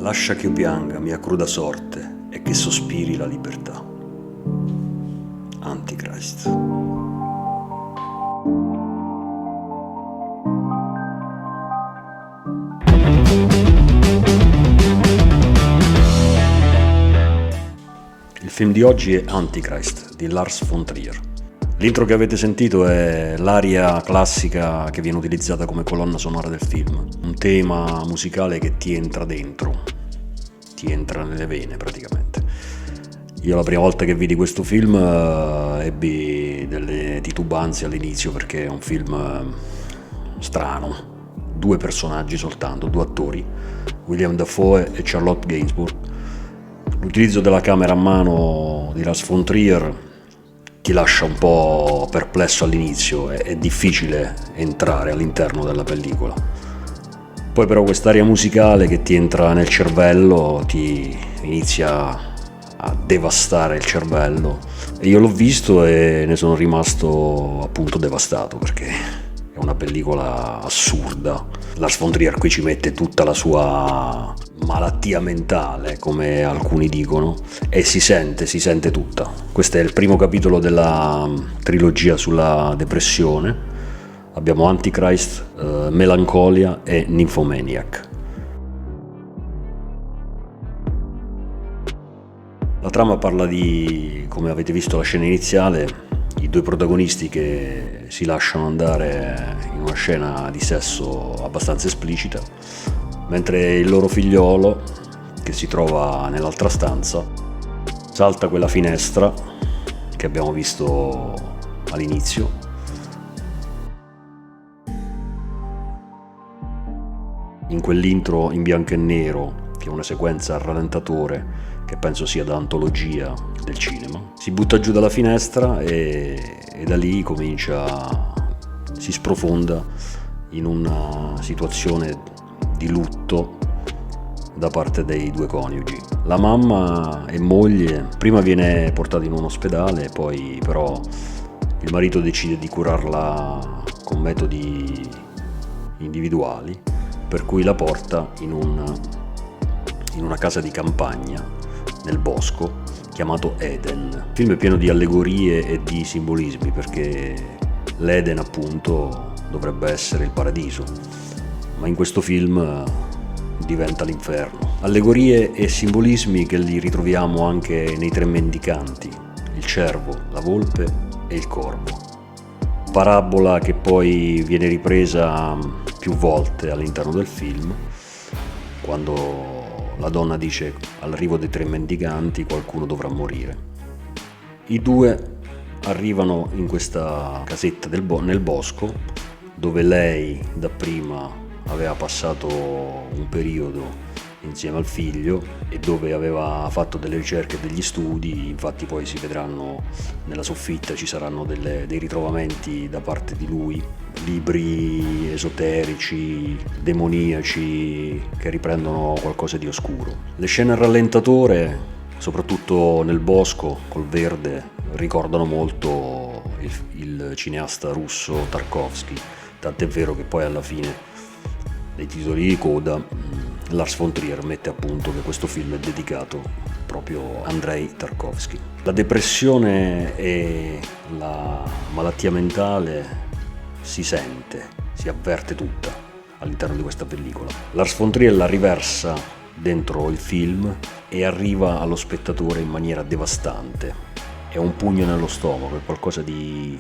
Lascia che io pianga, mia cruda sorte, e che sospiri la libertà. Antichrist. Il film di oggi è Antichrist di Lars von Trier. L'intro che avete sentito è l'aria classica che viene utilizzata come colonna sonora del film, un tema musicale che ti entra dentro, ti entra nelle vene praticamente. Io la prima volta che vidi questo film ebbi delle titubanze all'inizio perché è un film strano, 2 personaggi soltanto, 2 attori, William Dafoe e Charlotte Gainsbourg. L'utilizzo della camera a mano di Lars von Trier ti lascia un po' perplesso all'inizio, è difficile entrare all'interno della pellicola. Poi però quest'aria musicale che ti entra nel cervello ti inizia a devastare il cervello e io l'ho visto e ne sono rimasto appunto devastato perché è una pellicola assurda. Lars von Trier qui ci mette tutta la sua malattia mentale, come alcuni dicono, e si sente tutta. Questo è il primo capitolo della trilogia sulla depressione. Abbiamo Antichrist, Melancholia e Nymphomaniac. La trama parla di, come avete visto la scena iniziale, i 2 protagonisti che si lasciano andare in una scena di sesso abbastanza esplicita, mentre il loro figliolo, che si trova nell'altra stanza, salta quella finestra che abbiamo visto all'inizio in quell'intro in bianco e nero, che è una sequenza a rallentatore che penso sia da antologia del cinema. Si butta giù dalla finestra e da lì si sprofonda in una situazione di lutto da parte dei 2 coniugi. La mamma e moglie prima viene portata in un ospedale, poi però il marito decide di curarla con metodi individuali, per cui la porta in una casa di campagna nel bosco chiamato Eden. Il film è pieno di allegorie e di simbolismi perché l'Eden appunto dovrebbe essere il paradiso, ma in questo film diventa l'inferno. Allegorie e simbolismi che li ritroviamo anche nei 3 mendicanti, il cervo, la volpe e il corvo. Parabola che poi viene ripresa più volte all'interno del film, quando la donna dice: all'arrivo dei 3 mendicanti qualcuno dovrà morire. I 2 arrivano in questa casetta nel bosco, dove lei dapprima aveva passato un periodo insieme al figlio e dove aveva fatto delle ricerche e degli studi. Infatti poi si vedranno nella soffitta, ci saranno dei ritrovamenti da parte di lui, libri esoterici, demoniaci, che riprendono qualcosa di oscuro. Le scene a rallentatore, soprattutto nel bosco col verde, ricordano molto il cineasta russo Tarkovsky, tant'è vero che poi alla fine dei titoli di coda Lars von Trier mette a punto che questo film è dedicato proprio a Andrei Tarkovsky. La depressione e la malattia mentale si sente, si avverte tutta all'interno di questa pellicola. Lars von Trier la riversa dentro il film e arriva allo spettatore in maniera devastante. È un pugno nello stomaco, è qualcosa di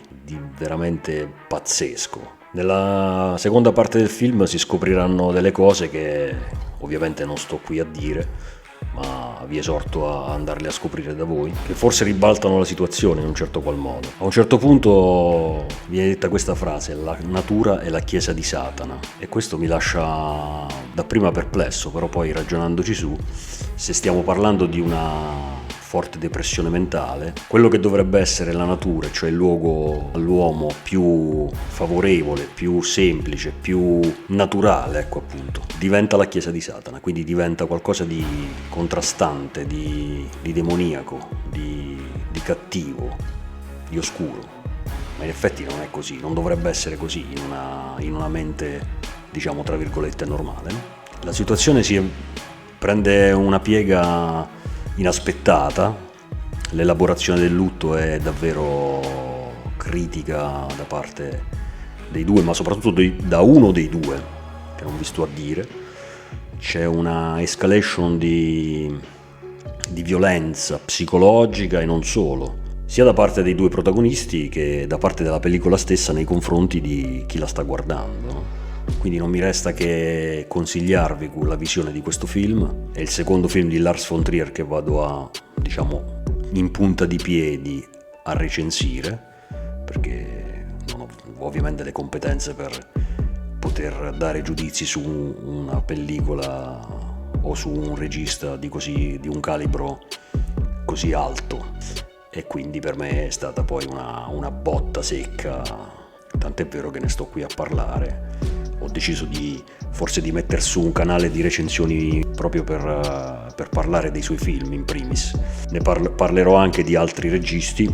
veramente pazzesco. Nella seconda parte del film si scopriranno delle cose che ovviamente non sto qui a dire, ma vi esorto a andarle a scoprire da voi, che forse ribaltano la situazione in un certo qual modo. A un certo punto viene detta questa frase: la natura è la chiesa di Satana, e questo mi lascia dapprima perplesso, però poi ragionandoci su, se stiamo parlando di una forte depressione mentale, quello che dovrebbe essere la natura, cioè il luogo all'uomo più favorevole, più semplice, più naturale, ecco appunto, diventa la chiesa di Satana, quindi diventa qualcosa di contrastante, di demoniaco, di cattivo, di oscuro. Ma in effetti non è così, non dovrebbe essere così in una mente, diciamo tra virgolette, normale, no? La situazione si è prende una piega inaspettata, l'elaborazione del lutto è davvero critica da parte dei due, ma soprattutto da uno dei due, che non vi sto a dire. C'è una escalation di violenza psicologica e non solo, sia da parte dei due protagonisti che da parte della pellicola stessa nei confronti di chi la sta guardando, no? Quindi non mi resta che consigliarvi la visione di questo film. È il secondo film di Lars von Trier che vado a, diciamo, in punta di piedi a recensire, perché non ho ovviamente le competenze per poter dare giudizi su una pellicola o su un regista di un calibro così alto, e quindi per me è stata poi una botta secca, tant'è vero che ne sto qui a parlare. Ho deciso forse di metter su un canale di recensioni proprio per parlare dei suoi film in primis. Ne parlerò anche di altri registi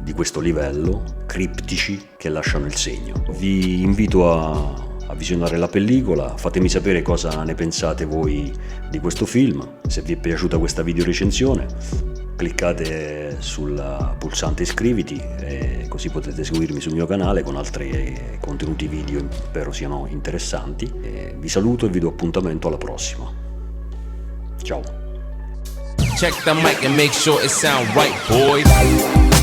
di questo livello, criptici, che lasciano il segno. Vi invito a visionare la pellicola, fatemi sapere cosa ne pensate voi di questo film. Se vi è piaciuta questa video recensione, cliccate sul pulsante iscriviti, e così potete seguirmi sul mio canale con altri contenuti video, spero siano interessanti. Vi saluto e vi do appuntamento alla prossima. Ciao. Check the mic and make sure it sound right, boys.